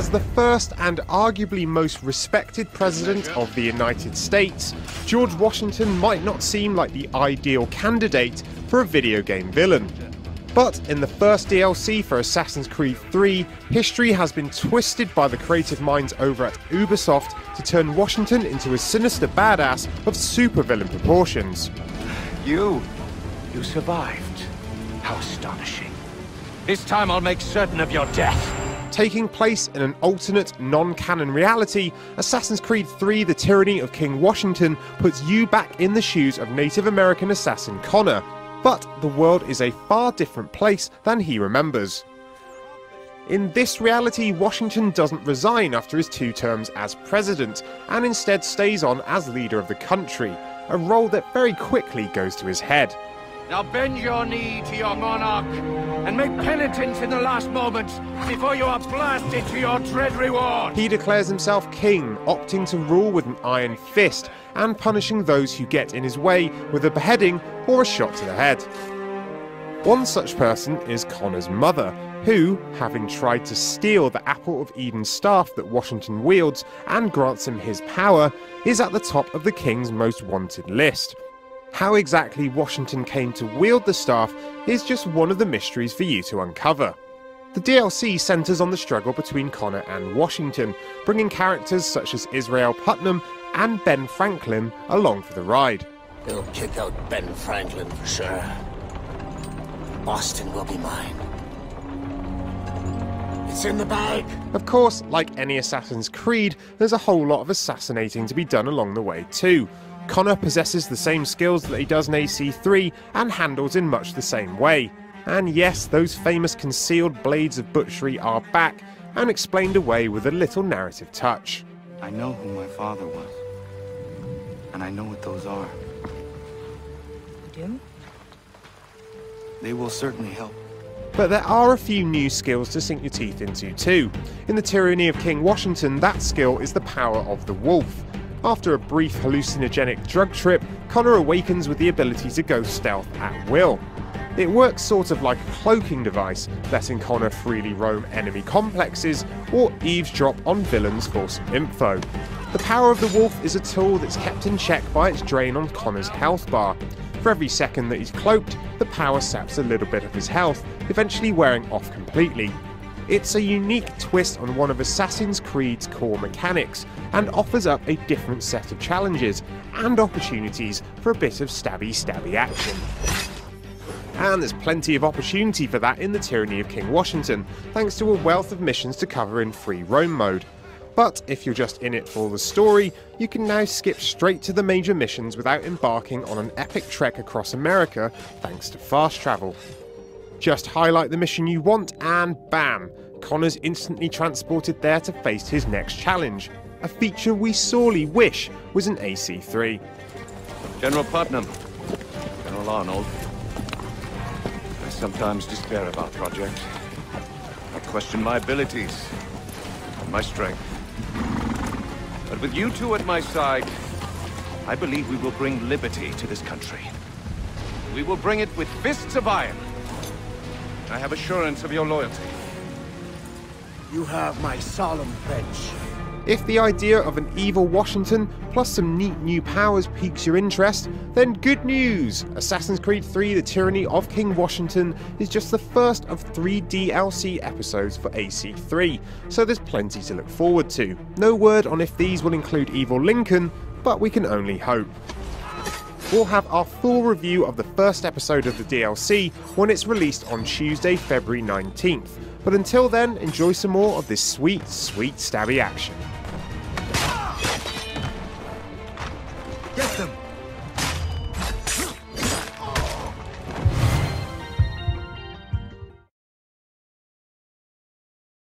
As the first and arguably most respected president of the United States, George Washington might not seem like the ideal candidate for a video game villain. But in the first DLC for Assassin's Creed 3, history has been twisted by the creative minds over at Ubisoft to turn Washington into a sinister badass of supervillain proportions. You survived. How astonishing. This time I'll make certain of your death. Taking place in an alternate, non-canon reality, Assassin's Creed 3 The Tyranny of King Washington puts you back in the shoes of Native American assassin Connor. But the world is a far different place than he remembers. In this reality, Washington doesn't resign after his 2 terms as president, and instead stays on as leader of the country, a role that very quickly goes to his head. Now bend your knee to your monarch, and make penitence in the last moments before you are blasted to your dread reward! He declares himself king, opting to rule with an iron fist, and punishing those who get in his way with a beheading or a shot to the head. One such person is Connor's mother, who, having tried to steal the Apple of Eden staff that Washington wields and grants him his power, is at the top of the king's most wanted list. How exactly Washington came to wield the staff is just one of the mysteries for you to uncover. The DLC centres on the struggle between Connor and Washington, bringing characters such as Israel Putnam and Ben Franklin along for the ride. They'll kick out Ben Franklin for sure. Boston will be mine. It's in the bag! Of course, like any Assassin's Creed, there's a whole lot of assassinating to be done along the way too. Connor possesses the same skills that he does in AC3 and handles in much the same way. And yes, those famous concealed blades of butchery are back and explained away with a little narrative touch. I know who my father was, and I know what those are. You do? They will certainly help. But there are a few new skills to sink your teeth into too. In the Tyranny of King Washington, that skill is the power of the wolf. After a brief hallucinogenic drug trip, Connor awakens with the ability to go stealth at will. It works sort of like a cloaking device, letting Connor freely roam enemy complexes or eavesdrop on villains for some info. The power of the wolf is a tool that's kept in check by its drain on Connor's health bar. For every second that he's cloaked, the power saps a little bit of his health, eventually wearing off completely. It's a unique twist on one of Assassin's Creed's core mechanics, and offers up a different set of challenges and opportunities for a bit of stabby action. And there's plenty of opportunity for that in the Tyranny of King Washington, thanks to a wealth of missions to cover in free roam mode. But if you're just in it for the story, you can now skip straight to the major missions without embarking on an epic trek across America thanks to fast travel. Just highlight the mission you want and bam, Connor's instantly transported there to face his next challenge, a feature we sorely wish was in AC3. General Putnam, General Arnold, I sometimes despair about projects. I question my abilities and my strength. But with you two at my side, I believe we will bring liberty to this country. We will bring it with fists of iron. I have assurance of your loyalty. You have my solemn pledge. If the idea of an evil Washington plus some neat new powers piques your interest, then good news! Assassin's Creed 3 The Tyranny of King Washington is just the first of 3 DLC episodes for AC3, so there's plenty to look forward to. No word on if these will include Evil Lincoln, but we can only hope. We'll have our full review of the first episode of the DLC when it's released on Tuesday, February 19th. But until then, enjoy some more of this sweet, sweet stabby action. Get them!